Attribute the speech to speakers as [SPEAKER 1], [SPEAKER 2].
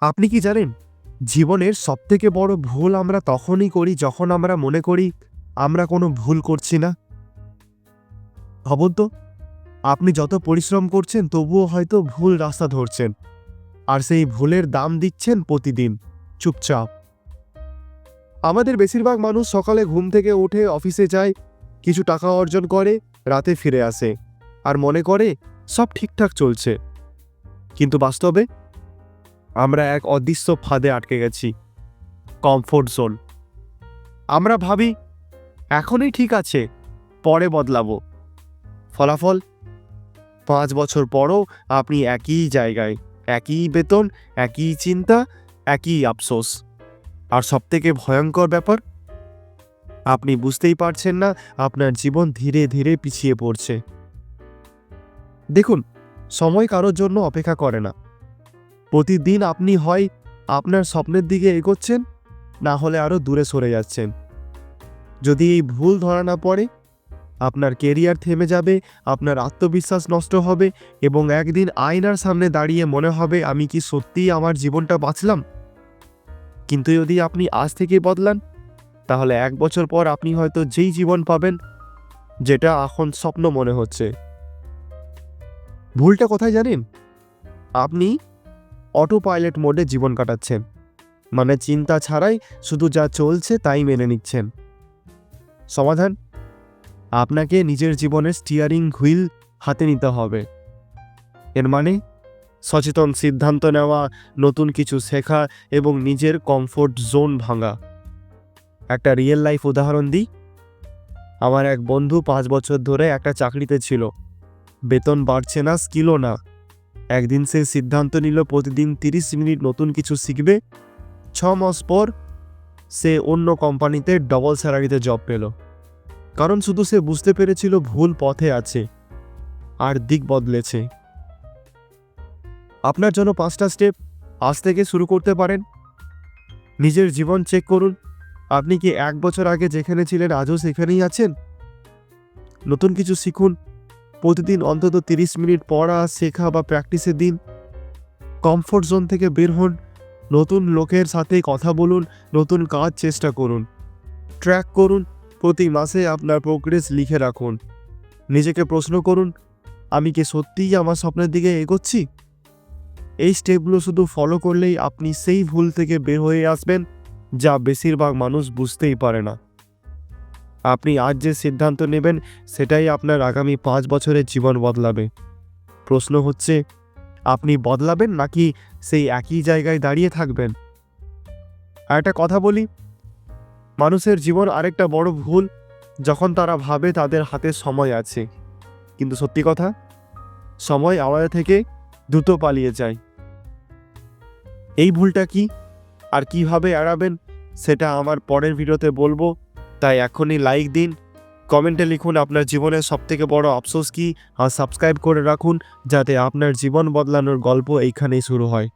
[SPEAKER 1] আপনি কি জানেন, জীবনের সবথেকে বড় ভুল আমরা তখনই করি যখন আমরা মনে করি আমরা কোনো ভুল করছি না। ভাবুন তো, আপনি যত পরিশ্রম করছেন তবুও হয়তো ভুল রাস্তা ধরছেন, আর সেই ভুলের দাম দিচ্ছেন প্রতিদিন চুপচাপ। আমাদের বেশিরভাগ মানুষ সকালে ঘুম থেকে উঠে অফিসে যায়, কিছু টাকা অর্জন করে, রাতে ফিরে আসে আর মনে করে সব ঠিকঠাক চলছে। কিন্তু বাস্তবে আমরা এক অদৃশ্য ফাঁদে আটকে গেছি, কমফোর্ট জোন। আমরা ভাবি এখনই ঠিক আছে, পরে বদলাবো। ফলাফল 5 বছর পরও আপনি একই জায়গায়, একই বেতন, একই চিন্তা, একই আফসোস। আর সবথেকে ভয়ঙ্কর ব্যাপার, আপনি বুঝতেই পারছেন না আপনার জীবন ধীরে ধীরে পিছিয়ে পড়ছে। দেখুন, সময় কারোর জন্য অপেক্ষা করে না। প্রতিদিন আপনি হয় আপনার স্বপ্নের দিকে এগোচ্ছেন, না হলে আরও দূরে সরে যাচ্ছেন। যদি এই ভুল ধরা না পড়ে, আপনার কেরিয়ার থেমে যাবে, আপনার আত্মবিশ্বাস নষ্ট হবে এবং একদিন আয়নার সামনে দাঁড়িয়ে মনে হবে আমি কি সত্যিই আমার জীবনটা বাঁচলাম। কিন্তু যদি আপনি আজ থেকে বদলান, তাহলে 1 বছর পর আপনি হয়তো যেই জীবন পাবেন যেটা এখন স্বপ্ন মনে হচ্ছে। ভুলটা কোথায় জানেন? আপনি অটো পাইলট মোডে জীবন কাটাচ্ছেন, মানে চিন্তা ছাড়াই শুধু যা চলছে তাই মেনে নিচ্ছেন। সমাধান, আপনাকে নিজের জীবনের স্টিয়ারিং হুইল হাতে নিতে হবে। এর মানে সচেতন সিদ্ধান্ত নেওয়া, নতুন কিছু শেখা এবং নিজের কমফোর্ট জোন ভাঙা। একটা রিয়েল লাইফ উদাহরণ দিই। আমার এক বন্ধু 5 বছর ধরে একটা চাকরিতে ছিল, বেতন বাড়ছে না, স্কিলও না। একদিন সে সিদ্ধান্ত নিল প্রতিদিন 30 মিনিট নতুন কিছু শিখবে। 6 মাস পর সে অন্য কোম্পানিতে ডবল স্যালারিতে জব পেল, কারণ শুধু সে বুঝতে পেরেছিল ভুল পথে আছে আর দিক বদলেছে। আপনার জন্য 5টা স্টেপ আজ থেকে শুরু করতে পারেন। নিজের জীবন চেক করুন, আপনি কি 1 বছর আগে যেখানে ছিলেন আজও সেখানেই আছেন? নতুন কিছু শিখুন, প্রতিদিন অন্তত 30 মিনিট পড়া, শেখা বা প্র্যাকটিসে দিন। কমফোর্ট জোন থেকে বের হন, নতুন লোকের সাথে কথা বলুন, নতুন কাজ চেষ্টা করুন। ট্র্যাক করুন, প্রতি মাসে আপনার প্রোগ্রেস লিখে রাখুন। নিজেকে প্রশ্ন করুন, আমি কি সত্যিই আমার স্বপ্নের দিকে এগোচ্ছি? এই স্টেপগুলো শুধু ফলো করলেই আপনি সেই ভুল থেকে বের হয়ে আসবেন যা বেশিরভাগ মানুষ বুঝতেই পারে না। আপনি আজ যে সিদ্ধান্ত নেবেন সেটাই আপনার আগামী 5 বছরের জীবন বদলাবে। প্রশ্ন হচ্ছে, আপনি বদলাবেন নাকি সেই একই জায়গায় দাঁড়িয়ে থাকবেন? আর একটা কথা বলি, মানুষের জীবন আরেকটা বড় ভুল যখন তারা ভাবে তাদের হাতে সময় আছে, কিন্তু সত্যি কথা, সময় আমাদের থেকে দ্রুত পালিয়ে যায়। এই ভুলটা কি আর কিভাবে এড়াবেন সেটা আমার পরের ভিডিওতে বলবো। তাই এখনই লাইক দিন, কমেন্টে লিখুন আপনার জীবনের সবথেকে বড় আফসোস কি, আর সাবস্ক্রাইব করে রাখুন যাতে আপনার জীবন বদলানোর গল্প এইখানেই শুরু হয়।